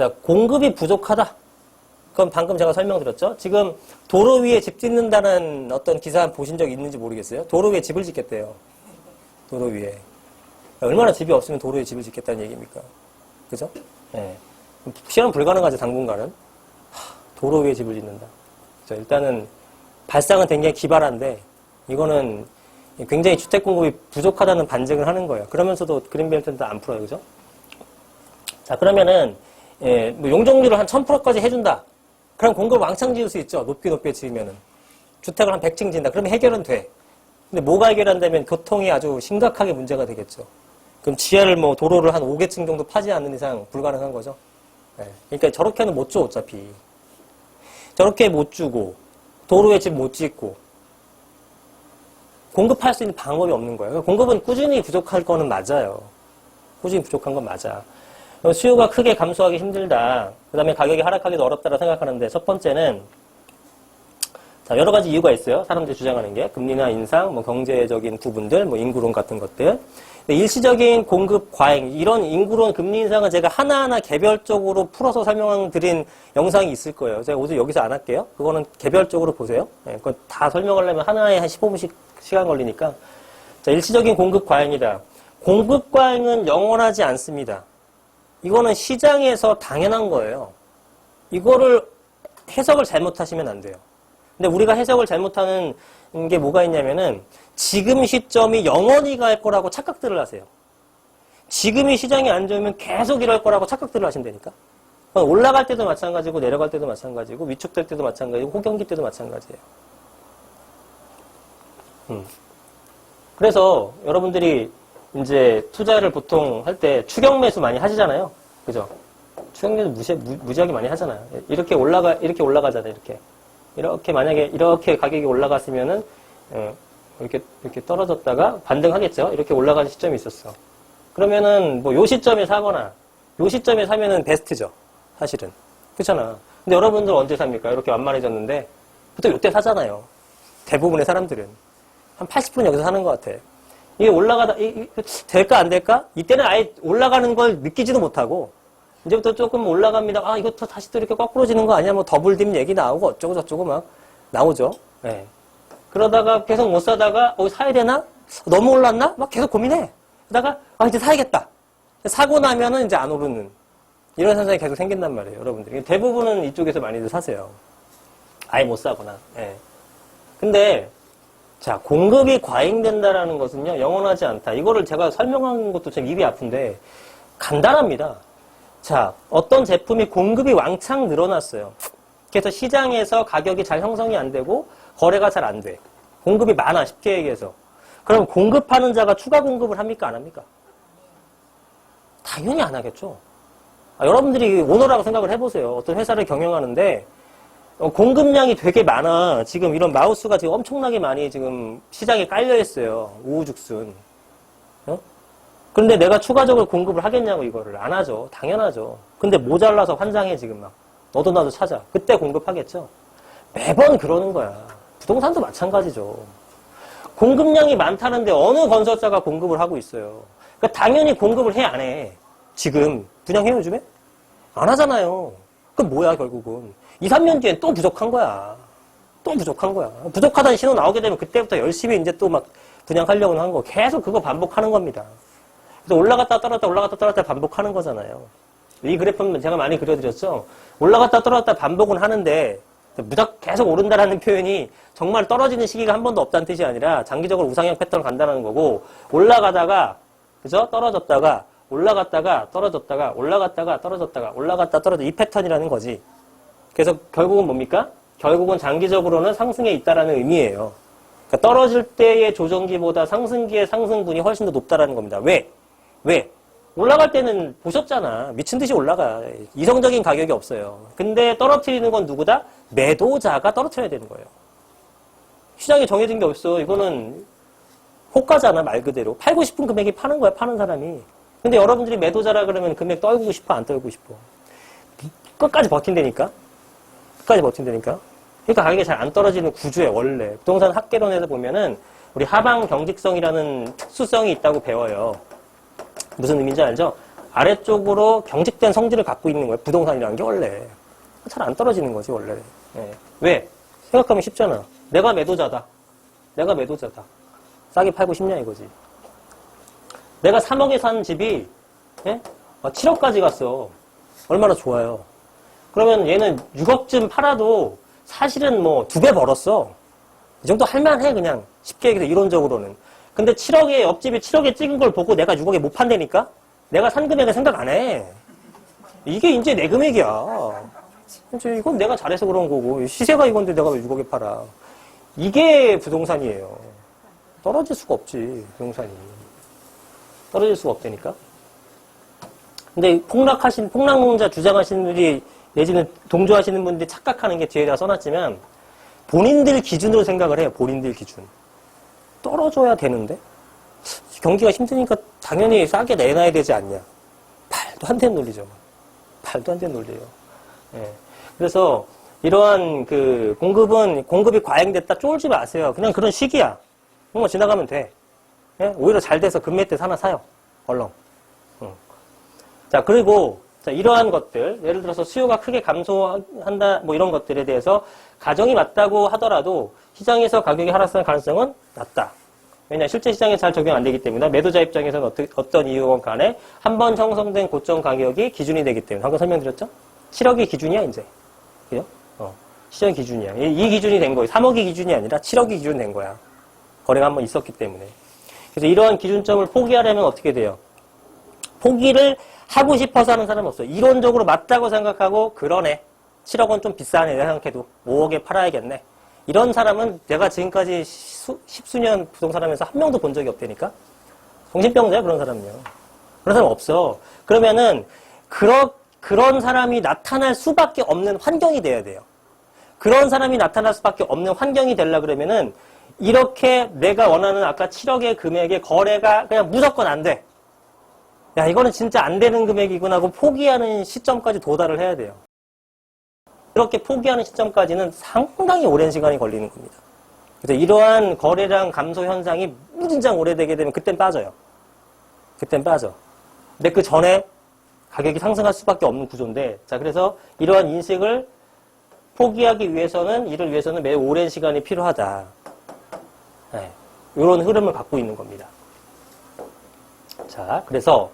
자, 공급이 부족하다. 그럼 방금 제가 설명드렸죠? 지금 도로 위에 집 짓는다는 어떤 기사 보신 적 있는지 모르겠어요? 도로 위에 집을 짓겠대요. 도로 위에. 얼마나 집이 없으면 도로 위에 집을 짓겠다는 얘기입니까? 그죠? 예. 실현 불가능하죠, 당분간은. 도로 위에 집을 짓는다. 그죠? 일단은 발상은 굉장히 기발한데 이거는 굉장히 주택 공급이 부족하다는 반증을 하는 거예요. 그러면서도 그린벨트는 안 풀어요. 그죠? 자, 그러면은 예, 뭐 용적률을 한 1000%까지 해준다. 그럼 공급을 왕창 지을 수 있죠. 높게 지으면은. 주택을 한 100층 지은다. 그러면 해결은 돼. 근데 뭐가 해결한다면 교통이 아주 심각하게 문제가 되겠죠. 그럼 지하를 뭐 도로를 한 5개층 정도 파지 않는 이상 불가능한 거죠. 네. 그러니까 저렇게는 못 줘, 어차피. 저렇게 못 주고, 도로에 집 못 짓고, 공급할 수 있는 방법이 없는 거예요. 공급은 꾸준히 부족할 거는 맞아요. 꾸준히 부족한 건 맞아. 수요가 크게 감소하기 힘들다. 그 다음에 가격이 하락하기도 어렵다고 생각하는데, 첫 번째는, 자, 여러 가지 이유가 있어요. 사람들이 주장하는 게. 금리나 인상, 뭐 경제적인 부분들, 뭐 인구론 같은 것들. 일시적인 공급 과잉, 이런 인구론 금리 인상은 제가 하나하나 개별적으로 풀어서 설명드린 영상이 있을 거예요. 제가 오늘 여기서 안 할게요. 그거는 개별적으로 보세요. 네, 그거 다 설명하려면 하나에 한 15분씩 시간 걸리니까. 자, 일시적인 공급 과잉이다. 공급 과잉은 영원하지 않습니다. 이거는 시장에서 당연한 거예요. 이거를 해석을 잘못하시면 안 돼요. 근데 우리가 해석을 잘못하는 게 뭐가 있냐면은 지금 시점이 영원히 갈 거라고 착각들을 하세요. 지금이 시장이 안 좋으면 계속 이럴 거라고 착각들을 하신다니까. 올라갈 때도 마찬가지고 내려갈 때도 마찬가지고 위축될 때도 마찬가지고 호경기 때도 마찬가지예요. 그래서 여러분들이 이제 투자를 보통 할 때 추격 매수 많이 하시잖아요. 그죠? 추격 매수 무지하게 많이 하잖아요. 이렇게 올라가잖아요. 이렇게 만약에 이렇게 가격이 올라갔으면은 이렇게 떨어졌다가 반등하겠죠. 이렇게 올라가는 시점이 있었어. 그러면은 뭐 요 시점에 사거나 요 시점에 사면은 베스트죠. 사실은. 그렇잖아. 근데 여러분들 언제 삽니까? 이렇게 완만해졌는데 보통 요때 사잖아요. 대부분의 사람들은 한 80%는 여기서 사는 것 같아. 이게 올라가다 될까 안 될까? 이때는 아예 올라가는 걸 느끼지도 못하고 이제부터 조금 올라갑니다. 아, 이것도 다시 또 이렇게 거꾸로지는 거 아니야? 뭐 더블딥 얘기 나오고 어쩌고 저쩌고 막 나오죠. 네. 그러다가 계속 못 사다가 사야 되나? 너무 올랐나? 막 계속 고민해. 그러다가 이제 사야겠다. 사고 나면은 이제 안 오르는 이런 현상이 계속 생긴단 말이에요, 여러분들. 대부분은 이쪽에서 많이들 사세요. 아예 못 사거나. 네. 근데 자, 공급이 과잉된다라는 것은요, 영원하지 않다. 이거를 제가 설명한 것도 제 입이 아픈데 간단합니다. 자, 어떤 제품이 공급이 왕창 늘어났어요. 그래서 시장에서 가격이 잘 형성이 안 되고 거래가 잘 안 돼. 공급이 많아, 쉽게 얘기해서. 그럼 공급하는 자가 추가 공급을 합니까? 안 합니까? 당연히 안 하겠죠. 여러분들이 오너라고 생각을 해보세요. 어떤 회사를 경영하는데 공급량이 되게 많아. 지금 이런 마우스가 지금 엄청나게 많이 지금 시장에 깔려있어요. 우후죽순. 그런데 내가 추가적으로 공급을 하겠냐고 이거를. 안 하죠. 당연하죠. 근데 모자라서 환장해 지금 막. 너도 나도 찾아. 그때 공급하겠죠. 매번 그러는 거야. 부동산도 마찬가지죠. 공급량이 많다는데 어느 건설사가 공급을 하고 있어요. 그러니까 당연히 공급을 해, 안 해? 지금 분양해요, 요즘에? 안 하잖아요. 그럼 뭐야, 결국은. 2, 3년 뒤엔 또 부족한 거야. 또 부족한 거야. 부족하다는 신호 나오게 되면 그때부터 열심히 이제 또 막 분양하려고 하는 거. 계속 그거 반복하는 겁니다. 그래서 올라갔다 떨어졌다 올라갔다 떨어졌다 반복하는 거잖아요. 이 그래프는 제가 많이 그려드렸죠. 올라갔다 떨어졌다 반복은 하는데 무작 계속 오른다라는 표현이 정말 떨어지는 시기가 한 번도 없다는 뜻이 아니라 장기적으로 우상향 패턴을 간다는 거고 올라가다가 그죠? 떨어졌다가 올라갔다가 떨어졌다가 올라갔다가 떨어졌다가 올라갔다 떨어졌다 이 패턴이라는 거지. 그래서 결국은 뭡니까? 결국은 장기적으로는 상승에 있다라는 의미예요. 그러니까 떨어질 때의 조정기보다 상승기의 상승분이 훨씬 더 높다라는 겁니다. 왜? 올라갈 때는 보셨잖아. 미친 듯이 올라가. 이성적인 가격이 없어요. 근데 떨어뜨리는 건 누구다? 매도자가 떨어뜨려야 되는 거예요. 시장에 정해진 게 없어. 이거는 호가잖아, 말 그대로. 팔고 싶은 금액이 파는 거야, 파는 사람이. 근데 여러분들이 매도자라 그러면 금액 떨구고 싶어, 안 떨구고 싶어? 끝까지 버틴다니까? 그러니까 가격이 잘 안 떨어지는 구조에 원래. 부동산 학개론에서 보면은 우리 하방 경직성이라는 특수성이 있다고 배워요. 무슨 의미인지 알죠? 아래쪽으로 경직된 성질을 갖고 있는 거예요. 부동산이라는 게 원래. 잘 안 떨어지는 거지, 원래. 예. 왜? 생각하면 쉽잖아. 내가 매도자다. 내가 매도자다. 싸게 팔고 싶냐 이거지. 내가 3억에 산 집이 7억까지 갔어. 얼마나 좋아요. 그러면 얘는 6억쯤 팔아도 사실은 뭐 2배 벌었어. 이 정도 할만해 그냥 쉽게 얘기해서 이론적으로는. 근데 7억에 옆집이 7억에 찍은 걸 보고 내가 6억에 못 판다니까? 내가 산 금액을 생각 안 해. 이게 이제 내 금액이야. 이제 이건 내가 잘해서 그런 거고 시세가 이건데 내가 왜 6억에 팔아. 이게 부동산이에요. 떨어질 수가 없지 부동산이. 떨어질 수가 없다니까. 근데 폭락론자 주장하시는 분들이 내지는 동조하시는 분들이 착각하는 게 뒤에다 써놨지만 본인들 기준으로 생각을 해요. 본인들 기준. 떨어져야 되는데 경기가 힘드니까 당연히 싸게 내놔야 되지 않냐. 말도 안 되는 논리죠. 말도 안 되는 논리예요. 예. 그래서 이러한 그 공급이 과잉됐다 쫄지 마세요. 그냥 그런 시기야. 뭐 지나가면 돼. 예? 오히려 잘 돼서 금매때 하나 사요. 얼렁. 자, 그리고 자, 이러한 것들, 예를 들어서 수요가 크게 감소한다, 뭐 이런 것들에 대해서 가정이 맞다고 하더라도 시장에서 가격이 하락할 가능성은 낮다. 왜냐, 실제 시장에 잘 적용 안 되기 때문에 매도자 입장에서는 어떤 이유건 간에 한 번 형성된 고점 가격이 기준이 되기 때문에. 방금 설명드렸죠? 7억이 기준이야, 이제. 그죠? 시장 기준이야. 이 기준이 된 거예요. 3억이 기준이 아니라 7억이 기준 된 거야. 거래가 한번 있었기 때문에. 그래서 이러한 기준점을 포기하려면 어떻게 돼요? 포기를 하고 싶어서 하는 사람은 없어요. 이론적으로 맞다고 생각하고 그러네. 7억 원 좀 비싸네 내가 생각해도 5억에 팔아야겠네. 이런 사람은 내가 지금까지 십수년 부동산 하면서 한 명도 본 적이 없다니까. 정신병자야 그런 사람은요. 그런 사람 없어. 그러면은 그런 사람이 나타날 수밖에 없는 환경이 돼야 돼요. 그런 사람이 나타날 수밖에 없는 환경이 되려 그러면은 이렇게 내가 원하는 아까 7억의 금액의 거래가 그냥 무조건 안 돼. 야, 이거는 진짜 안 되는 금액이구나 하고 포기하는 시점까지 도달을 해야 돼요. 이렇게 포기하는 시점까지는 상당히 오랜 시간이 걸리는 겁니다. 그래서 이러한 거래량 감소 현상이 무진장 오래되게 되면 그땐 빠져요. 그땐 빠져. 근데 그 전에 가격이 상승할 수밖에 없는 구조인데, 자, 그래서 이러한 인식을 포기하기 위해서는, 이를 위해서는 매우 오랜 시간이 필요하다. 네, 이런 흐름을 갖고 있는 겁니다. 자, 그래서,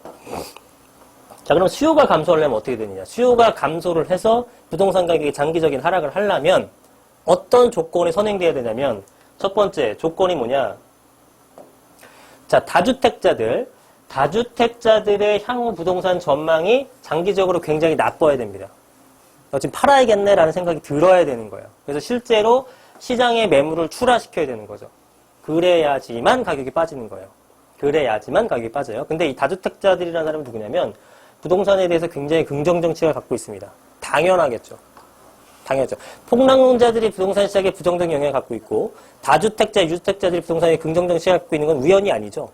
자, 그럼 수요가 감소하려면 어떻게 되느냐. 수요가 감소를 해서 부동산 가격이 장기적인 하락을 하려면 어떤 조건이 선행돼야 되냐면, 첫 번째 조건이 뭐냐. 자, 다주택자들의 향후 부동산 전망이 장기적으로 굉장히 나빠야 됩니다. 지금 팔아야겠네라는 생각이 들어야 되는 거예요. 그래서 실제로 시장의 매물을 출하시켜야 되는 거죠. 그래야지만 가격이 빠지는 거예요. 그래야지만 가격이 빠져요. 근데 이 다주택자들이라는 사람은 누구냐면 부동산에 대해서 굉장히 긍정 정책을 갖고 있습니다. 당연하겠죠. 당연하죠. 폭락론자들이 부동산 시장에 부정적 영향을 갖고 있고 다주택자, 유주택자들이 부동산에 긍정 정책을 갖고 있는 건 우연이 아니죠.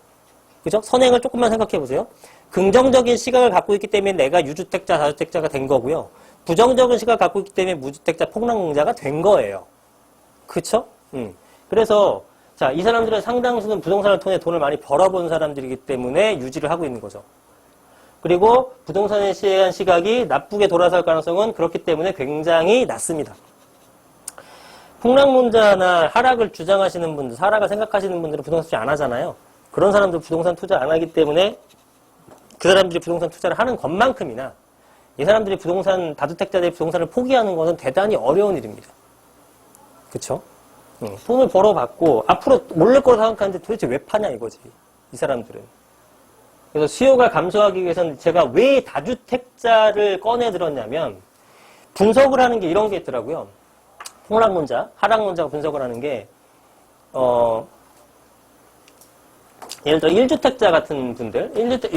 그죠? 선행을 조금만 생각해 보세요. 긍정적인 시각을 갖고 있기 때문에 내가 유주택자, 다주택자가 된 거고요. 부정적인 시각을 갖고 있기 때문에 무주택자, 폭락론자가 된 거예요. 그쵸? 그래서 자, 이 사람들의 상당수는 부동산을 통해 돈을 많이 벌어본 사람들이기 때문에 유지를 하고 있는 거죠. 그리고 부동산에 대한 시각이 나쁘게 돌아설 가능성은 그렇기 때문에 굉장히 낮습니다. 폭락론자나 하락을 주장하시는 분들, 하락을 생각하시는 분들은 부동산 투자 안 하잖아요. 그런 사람들 부동산 투자 안 하기 때문에 그 사람들이 부동산 투자를 하는 것만큼이나 이 사람들이 다주택자들이 부동산을 포기하는 것은 대단히 어려운 일입니다. 그쵸? 돈을 벌어봤고 앞으로 오를 거라고 생각하는데 도대체 왜 파냐 이거지. 이 사람들은. 그래서 수요가 감소하기 위해서는 제가 왜 다주택자를 꺼내 들었냐면 분석을 하는 게 이런 게 있더라고요. 폭락론자, 하락론자가 분석을 하는 게 예를 들어 1주택자 같은 분들,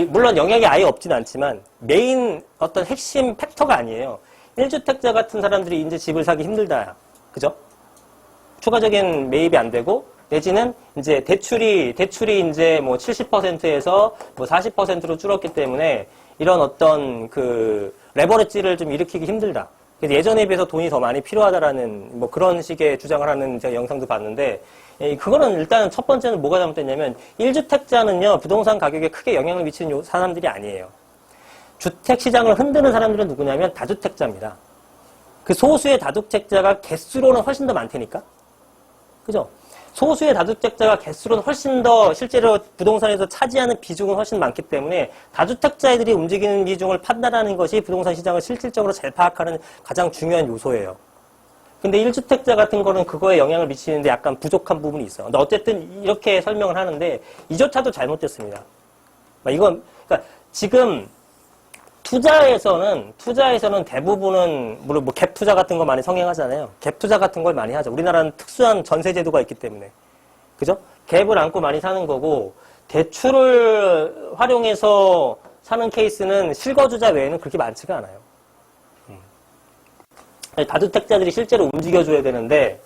물론 영향이 아예 없진 않지만 메인 어떤 핵심 팩터가 아니에요. 1주택자 같은 사람들이 이제 집을 사기 힘들다. 그죠? 추가적인 매입이 안 되고 내지는 이제 대출이 이제 뭐 70%에서 뭐 40%로 줄었기 때문에 이런 어떤 그 레버리지를 좀 일으키기 힘들다. 그래서 예전에 비해서 돈이 더 많이 필요하다라는 뭐 그런 식의 주장을 하는 제가 영상도 봤는데 그거는 일단 첫 번째는 뭐가 잘못됐냐면 1주택자는요 부동산 가격에 크게 영향을 미치는 사람들이 아니에요. 주택 시장을 흔드는 사람들은 누구냐면 다주택자입니다. 그 소수의 다주택자가 개수로는 훨씬 더 많다니까? 그죠? 소수의 다주택자가 개수로는 훨씬 더 실제로 부동산에서 차지하는 비중은 훨씬 많기 때문에 다주택자들이 움직이는 비중을 판단하는 것이 부동산 시장을 실질적으로 잘 파악하는 가장 중요한 요소예요. 근데 1주택자 같은 거는 그거에 영향을 미치는데 약간 부족한 부분이 있어요. 근데 어쨌든 이렇게 설명을 하는데 이조차도 잘못됐습니다. 이건, 그러니까 지금 투자에서는 대부분은 물론 뭐 갭 투자 같은 거 많이 성행하잖아요. 갭 투자 같은 걸 많이 하죠. 우리나라는 특수한 전세 제도가 있기 때문에. 그죠? 갭을 안고 많이 사는 거고 대출을 활용해서 사는 케이스는 실거주자 외에는 그렇게 많지가 않아요. 다주택자들이 실제로 움직여줘야 되는데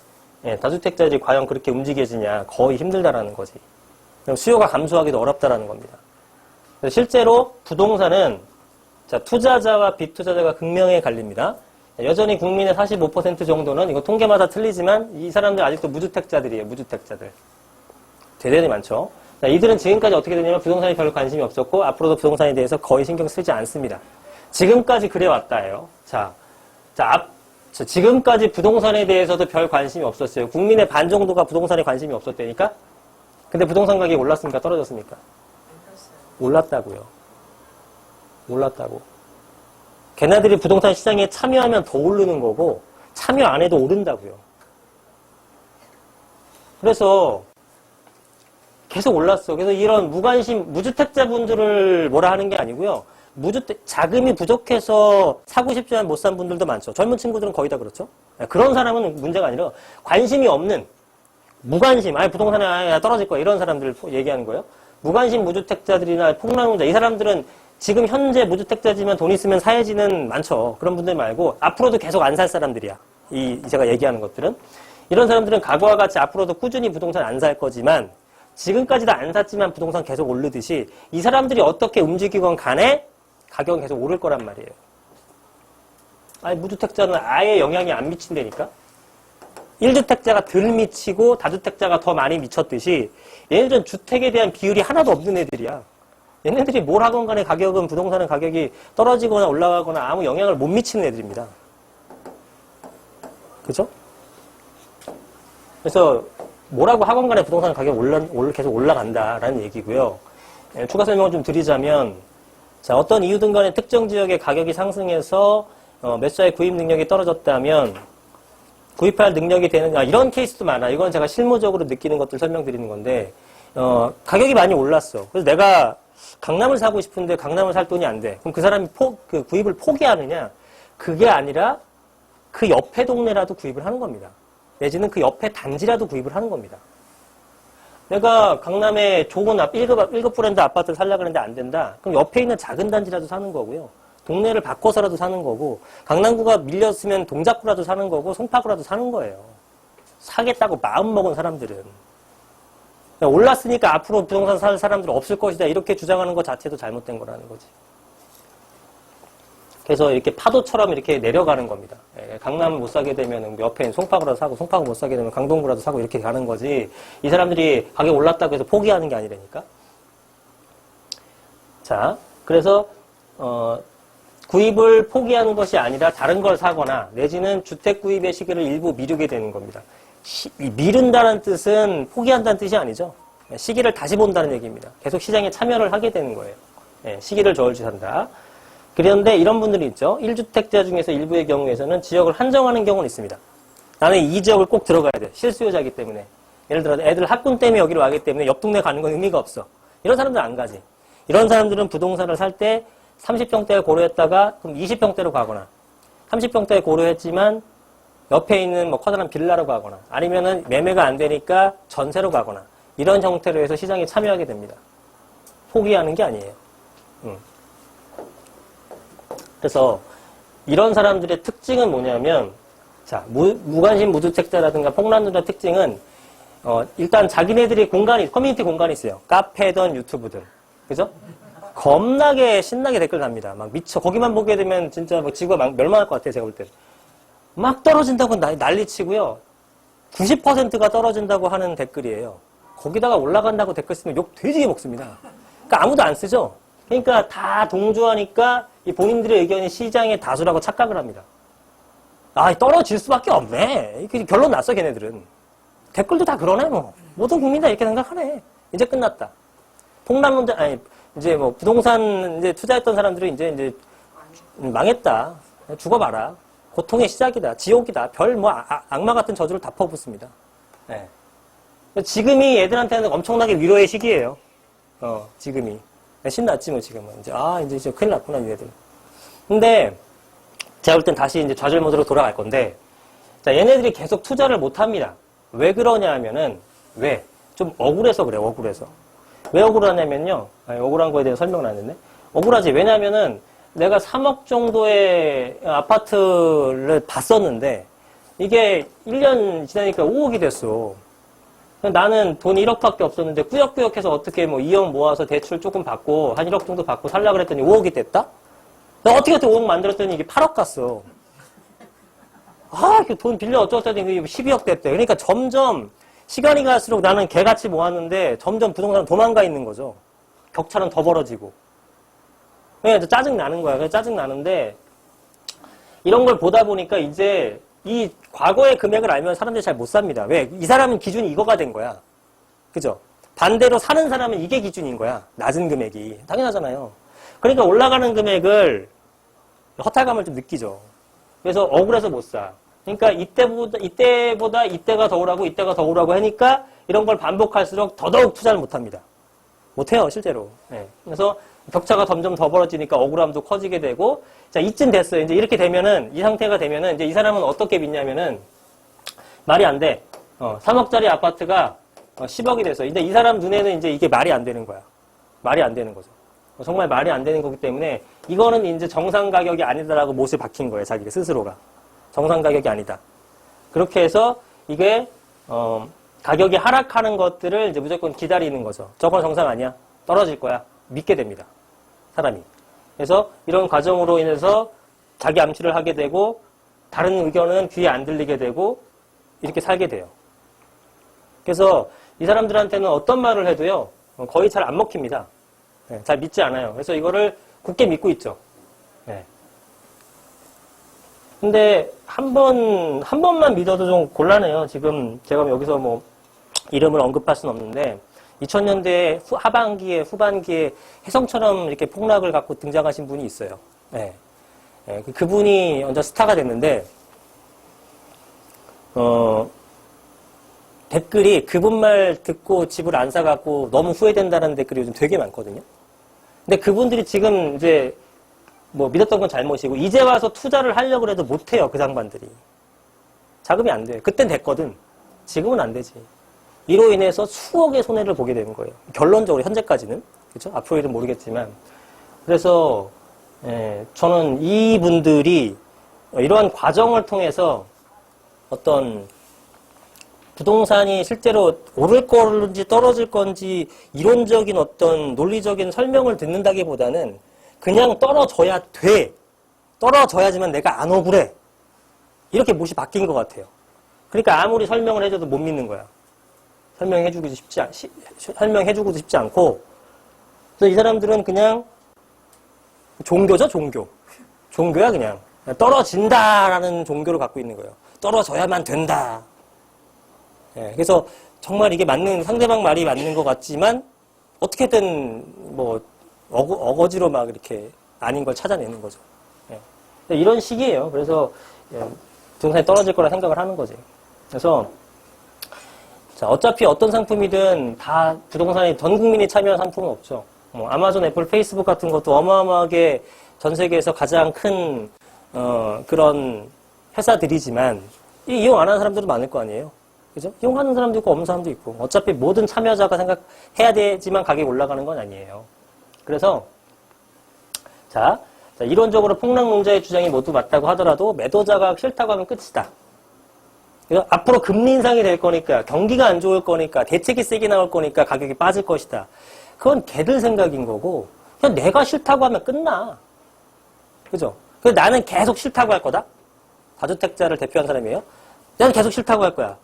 다주택자들이 과연 그렇게 움직여지냐 거의 힘들다라는 거지. 수요가 감소하기도 어렵다라는 겁니다. 실제로 부동산은 자, 투자자와 비투자자가 극명하게 갈립니다. 여전히 국민의 45% 정도는 이거 통계마다 틀리지만 이 사람들 아직도 무주택자들이에요. 무주택자들. 대단히 많죠. 자, 이들은 지금까지 어떻게 되냐면 부동산에 별로 관심이 없었고 앞으로도 부동산에 대해서 거의 신경 쓰지 않습니다. 지금까지 그래왔다예요. 지금까지 부동산에 대해서도 별 관심이 없었어요. 국민의 반 정도가 부동산에 관심이 없었다니까? 근데 부동산 가격이 올랐습니까? 떨어졌습니까? 올랐다고요. 올랐다고. 걔네들이 부동산 시장에 참여하면 더 오르는 거고 참여 안 해도 오른다고요. 그래서 계속 올랐어. 그래서 이런 무주택자분들을 뭐라 하는 게 아니고요. 자금이 부족해서 사고 싶지만 못 산 분들도 많죠. 젊은 친구들은 거의 다 그렇죠. 그런 사람은 문제가 아니라 관심이 없는 무관심, 부동산에 떨어질 거야 이런 사람들 얘기하는 거예요. 무관심 무주택자들이나 폭락론자 이 사람들은 지금 현재 무주택자지만 돈 있으면 사야지는 많죠. 그런 분들 말고 앞으로도 계속 안 살 사람들이야. 제가 얘기하는 것들은. 이런 사람들은 과거와 같이 앞으로도 꾸준히 부동산 안 살 거지만 지금까지도 안 샀지만 부동산 계속 오르듯이 이 사람들이 어떻게 움직이건 간에 가격은 계속 오를 거란 말이에요. 무주택자는 아예 영향이 안 미친다니까? 1주택자가 덜 미치고 다주택자가 더 많이 미쳤듯이 얘네들은 주택에 대한 비율이 하나도 없는 애들이야. 얘네들이 뭘 하건 간에 가격은 부동산은 가격이 떨어지거나 올라가거나 아무 영향을 못 미치는 애들입니다. 그죠? 그래서 뭐라고 하건 간에 부동산 가격이 계속 올라간다라는 얘기고요. 추가 설명을 좀 드리자면 자, 어떤 이유든 간에 특정 지역의 가격이 상승해서 매수자의 구입 능력이 떨어졌다면 구입할 능력이 되느냐 이런 케이스도 많아. 이건 제가 실무적으로 느끼는 것들 설명드리는 건데 가격이 많이 올랐어. 그래서 내가 강남을 사고 싶은데 강남을 살 돈이 안 돼. 그럼 그 사람이 그 구입을 포기하느냐? 그게 아니라 그 옆에 동네라도 구입을 하는 겁니다. 내지는 그 옆에 단지라도 구입을 하는 겁니다. 내가 강남에 좋은 1급 브랜드 아파트를 살려고 하는데 안 된다. 그럼 옆에 있는 작은 단지라도 사는 거고요. 동네를 바꿔서라도 사는 거고 강남구가 밀렸으면 동작구라도 사는 거고 송파구라도 사는 거예요. 사겠다고 마음먹은 사람들은. 올랐으니까 앞으로 부동산 살 사람들 없을 것이다. 이렇게 주장하는 것 자체도 잘못된 거라는 거지. 그래서 이렇게 파도처럼 이렇게 내려가는 겁니다. 강남을 못 사게 되면 옆에 있는 송파구라도 사고, 송파구 못 사게 되면 강동구라도 사고 이렇게 가는 거지. 이 사람들이 가격 올랐다고 해서 포기하는 게 아니라니까. 자, 그래서 구입을 포기하는 것이 아니라 다른 걸 사거나 내지는 주택 구입의 시기를 일부 미루게 되는 겁니다. 미룬다는 뜻은 포기한다는 뜻이 아니죠. 시기를 다시 본다는 얘기입니다. 계속 시장에 참여를 하게 되는 거예요. 시기를 저울질한다. 그런데 이런 분들이 있죠. 1주택자 중에서 일부의 경우에서는 지역을 한정하는 경우는 있습니다. 나는 이 지역을 꼭 들어가야 돼. 실수요자이기 때문에. 예를 들어 애들 학군 때문에 여기로 와기 때문에 옆 동네 가는 건 의미가 없어. 이런 사람들 안 가지. 이런 사람들은 부동산을 살 때 30평대를 고려했다가 그럼 20평대로 가거나 30평대에 고려했지만 옆에 있는 뭐 커다란 빌라로 가거나 아니면은 매매가 안 되니까 전세로 가거나 이런 형태로 해서 시장에 참여하게 됩니다. 포기하는 게 아니에요. 그래서 이런 사람들의 특징은 뭐냐면 자, 무관심 무주택자라든가 폭락론자 특징은 일단 자기네들이 커뮤니티 공간이 있어요. 카페든 유튜브든. 그죠? 겁나게 신나게 댓글 답니다. 막 미쳐. 거기만 보게 되면 진짜 막 지구가 막 멸망할 것 같아요. 제가 볼 때. 막 떨어진다고 난리치고요. 90%가 떨어진다고 하는 댓글이에요. 거기다가 올라간다고 댓글 쓰면 욕 돼지게 먹습니다. 그러니까 아무도 안 쓰죠. 그러니까 다 동조하니까 이 본인들의 의견이 시장의 다수라고 착각을 합니다. 아, 떨어질 수밖에 없네. 이렇게 결론 났어, 걔네들은. 댓글도 다 그러네, 뭐. 모든 국민 다 이렇게 생각하네. 이제 끝났다. 폭락론자, 아니, 이제 뭐, 부동산 이제 투자했던 사람들은 이제 망했다. 죽어봐라. 고통의 시작이다. 지옥이다. 별 뭐, 악마 같은 저주를 다 퍼붓습니다. 네. 지금이 애들한테는 엄청나게 위로의 시기예요. 지금이. 신났지, 뭐, 지금은. 이제 큰일 났구나, 얘네들. 근데, 제가 볼 땐 다시 이제 좌절 모드로 돌아갈 건데, 자, 얘네들이 계속 투자를 못 합니다. 왜 그러냐 하면은, 왜? 좀 억울해서 그래요, 억울해서. 왜 억울하냐면요. 억울한 거에 대해서 설명을 안 했네. 억울하지. 왜냐면은, 내가 3억 정도의 아파트를 봤었는데, 이게 1년 지나니까 5억이 됐어. 나는 돈 1억밖에 없었는데, 꾸역꾸역해서 어떻게 뭐 2억 모아서 대출 조금 받고, 한 1억 정도 받고 살려고 그랬더니 5억이 됐다? 어떻게 5억 만들었더니 이게 8억 갔어. 돈 빌려 어쩌더니 12억 됐대. 그러니까 점점 시간이 갈수록 나는 개같이 모았는데 점점 부동산 도망가 있는 거죠. 격차는 더 벌어지고. 그러니까 짜증 나는 거야. 그래서 짜증 나는데 이런 걸 보다 보니까 이제 이 과거의 금액을 알면 사람들이 잘 못 삽니다. 왜? 이 사람은 기준이 이거가 된 거야. 그죠? 반대로 사는 사람은 이게 기준인 거야. 낮은 금액이. 당연하잖아요. 그러니까 올라가는 금액을 허탈감을 좀 느끼죠. 그래서 억울해서 못 사. 그러니까 이때보다 이때가 더 오라고 이때가 더 오라고 하니까 이런 걸 반복할수록 더더욱 투자를 못 합니다. 못 해요, 실제로. 네. 그래서 격차가 점점 더 벌어지니까 억울함도 커지게 되고, 자, 이쯤 됐어요. 이제 이렇게 되면은, 이 상태가 되면은, 이제 이 사람은 어떻게 믿냐면은, 말이 안 돼. 3억짜리 아파트가 10억이 됐어. 근데 이 사람 눈에는 이제 이게 말이 안 되는 거야. 말이 안 되는 거죠. 정말 말이 안 되는 거기 때문에 이거는 이제 정상 가격이 아니다라고 못을 박힌 거예요. 자기 스스로가. 정상 가격이 아니다. 그렇게 해서 이게 가격이 하락하는 것들을 이제 무조건 기다리는 거죠. 저건 정상 아니야. 떨어질 거야. 믿게 됩니다. 사람이. 그래서 이런 과정으로 인해서 자기 암시를 하게 되고 다른 의견은 귀에 안 들리게 되고 이렇게 살게 돼요. 그래서 이 사람들한테는 어떤 말을 해도요. 거의 잘 안 먹힙니다. 네, 잘 믿지 않아요. 그래서 이거를 굳게 믿고 있죠. 네. 근데 한 번만 믿어도 좀 곤란해요. 지금 제가 여기서 뭐 이름을 언급할 수는 없는데 2000년대 하반기에 후반기에 혜성처럼 이렇게 폭락을 갖고 등장하신 분이 있어요. 네. 네, 그분이 완전 스타가 됐는데 댓글이 그분 말 듣고 집을 안 사갖고 너무 후회된다는 댓글이 요즘 되게 많거든요. 근데 그분들이 지금 이제 뭐 믿었던 건 잘못이고 이제 와서 투자를 하려고 해도 못해요. 그 장반들이. 자금이 안 돼요. 그땐 됐거든. 지금은 안 되지. 이로 인해서 수억의 손해를 보게 되는 거예요. 결론적으로 현재까지는. 그렇죠? 앞으로 일은 모르겠지만. 그래서 저는 이분들이 이러한 과정을 통해서 어떤 부동산이 실제로 오를 건지 떨어질 건지 이론적인 어떤 논리적인 설명을 듣는다기보다는 그냥 떨어져야 돼. 떨어져야지만 내가 안 억울해. 이렇게 못이 바뀐 것 같아요. 그러니까 아무리 설명을 해줘도 못 믿는 거야. 설명해주고도 쉽지 않고. 그래서 이 사람들은 그냥 종교죠, 종교. 종교야, 그냥. 떨어진다라는 종교를 갖고 있는 거예요. 떨어져야만 된다. 예, 그래서 정말 이게 상대방 말이 맞는 것 같지만, 어떻게든 뭐, 어거지로 막 이렇게 아닌 걸 찾아내는 거죠. 예. 이런 식이에요. 그래서, 부동산이 떨어질 거라 생각을 하는 거지. 그래서, 자, 어차피 어떤 상품이든 다 부동산에 전 국민이 참여한 상품은 없죠. 뭐, 아마존, 애플, 페이스북 같은 것도 어마어마하게 전 세계에서 가장 큰, 그런 회사들이지만, 이용 안 하는 사람들도 많을 거 아니에요. 그죠? 이용하는 사람도 있고 없는 사람도 있고 어차피 모든 참여자가 생각해야 되지만 가격이 올라가는 건 아니에요. 그래서 자 이론적으로 폭락론자의 주장이 모두 맞다고 하더라도 매도자가 싫다고 하면 끝이다. 그래서 앞으로 금리 인상이 될 거니까 경기가 안 좋을 거니까 대책이 세게 나올 거니까 가격이 빠질 것이다. 그건 걔들 생각인 거고 그냥 내가 싫다고 하면 끝나. 그죠? 그래서 나는 계속 싫다고 할 거다. 다주택자를 대표한 사람이에요. 나는 계속 싫다고 할 거야.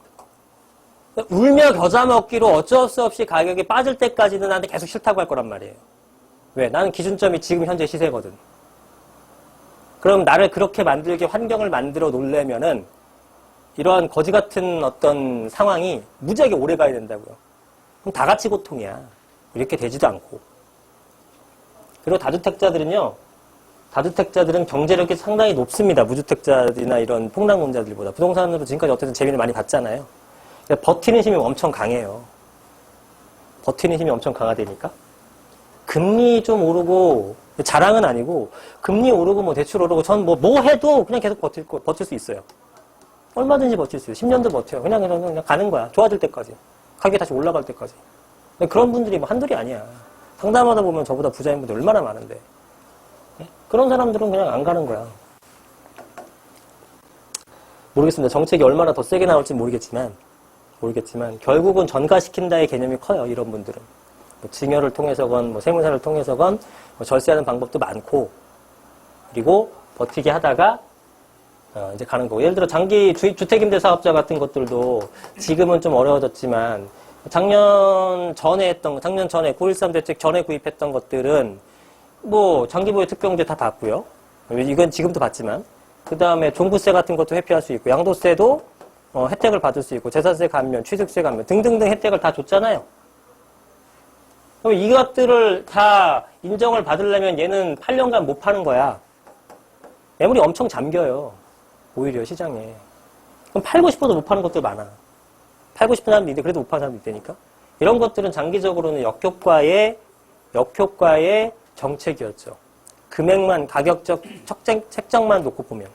울며 겨자 먹기로 어쩔 수 없이 가격이 빠질 때까지는 나한테 계속 싫다고 할 거란 말이에요. 왜? 나는 기준점이 지금 현재 시세거든. 그럼 나를 그렇게 만들게 환경을 만들어 놓으려면은 이러한 거지 같은 어떤 상황이 무지하게 오래 가야 된다고요. 그럼 다 같이 고통이야. 이렇게 되지도 않고. 그리고 다주택자들은 경제력이 상당히 높습니다. 무주택자들이나 이런 폭락론자들보다. 부동산으로 지금까지 어쨌든 재미를 많이 봤잖아요. 버티는 힘이 엄청 강해요. 버티는 힘이 엄청 강하다니까. 금리 좀 오르고, 자랑은 아니고, 금리 오르고, 뭐 대출 오르고, 전 뭐 해도 그냥 계속 버틸 수 있어요. 얼마든지 버틸 수 있어요. 10년도 버텨요. 그냥 가는 거야. 좋아질 때까지. 가격이 다시 올라갈 때까지. 그런 분들이 뭐 한둘이 아니야. 상담하다 보면 저보다 부자인분들 얼마나 많은데. 그런 사람들은 그냥 안 가는 거야. 모르겠습니다. 정책이 얼마나 더 세게 나올지 모르겠지만 결국은 전가시킨다의 개념이 커요. 이런 분들은. 뭐 증여를 통해서건 뭐 세무사를 통해서건 뭐 절세하는 방법도 많고 그리고 버티게 하다가 이제 가는 거고. 예를 들어 장기 주택임대 사업자 같은 것들도 지금은 좀 어려워졌지만 작년 전에 9.13 대책 전에 구입했던 것들은 뭐 장기보유 특경제 다 받고요. 이건 지금도 받지만 그 다음에 종부세 같은 것도 회피할 수 있고 양도세도 혜택을 받을 수 있고 재산세 감면, 취득세 감면 등등등 혜택을 다 줬잖아요. 그럼 이것들을 다 인정을 받으려면 얘는 8년간 못 파는 거야. 매물이 엄청 잠겨요. 오히려 시장에. 그럼 팔고 싶어도 못 파는 것들 많아. 팔고 싶은 사람도 있는데 그래도 못 파는 사람도 있다니까. 이런 것들은 장기적으로는 역효과의 정책이었죠. 금액만, 가격적 책정만 놓고 보면.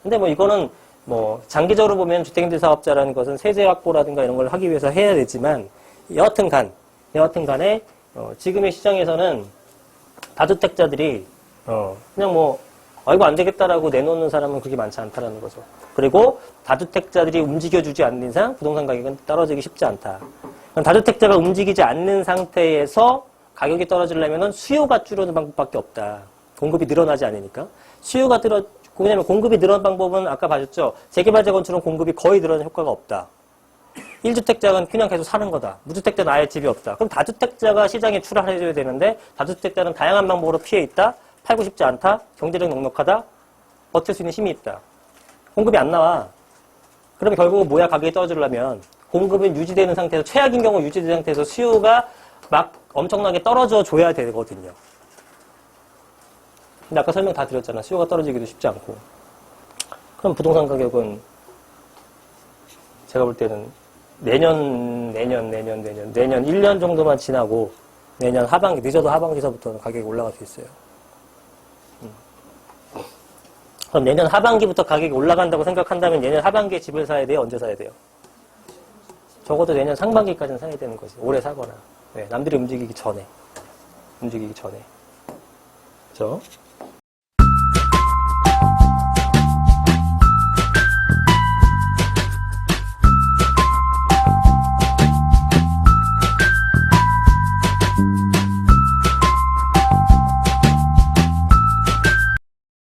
근데 뭐 이거는 뭐 장기적으로 보면 주택임대 사업자라는 것은 세제 확보라든가 이런 걸 하기 위해서 해야 되지만 여하튼 간에 지금의 시장에서는 다주택자들이 그냥 뭐 이거 안 되겠다라고 내놓는 사람은 그렇게 많지 않다라는 거죠. 그리고 다주택자들이 움직여주지 않는 이상 부동산 가격은 떨어지기 쉽지 않다. 그럼 다주택자가 움직이지 않는 상태에서 가격이 떨어지려면 수요가 줄어드는 방법밖에 없다. 공급이 늘어나지 않으니까. 왜냐면 공급이 늘어난 방법은 아까 봐줬죠. 재개발 재건축은 공급이 거의 늘어나는 효과가 없다. 1주택자는 그냥 계속 사는 거다. 무주택자는 아예 집이 없다. 그럼 다주택자가 시장에 출하해줘야 되는데 다주택자는 다양한 방법으로 피해 있다. 팔고 싶지 않다. 경제력 넉넉하다. 버틸 수 있는 힘이 있다. 공급이 안 나와. 그러면 결국은 뭐야? 가격이 떨어지려면 공급이 유지되는 상태에서 최악인 경우 유지된 상태에서 수요가 막 엄청나게 떨어져 줘야 되거든요. 근데 아까 설명 다 드렸잖아. 수요가 떨어지기도 쉽지 않고. 그럼 부동산 가격은 제가 볼 때는 내년 1년 정도만 지나고 내년 하반기, 늦어도 하반기서부터는 가격이 올라갈 수 있어요. 그럼 내년 하반기부터 가격이 올라간다고 생각한다면 내년 하반기에 집을 사야 돼요? 언제 사야 돼요? 적어도 내년 상반기까지는 사야 되는 거지. 올해 사거나. 네, 남들이 움직이기 전에. 그죠?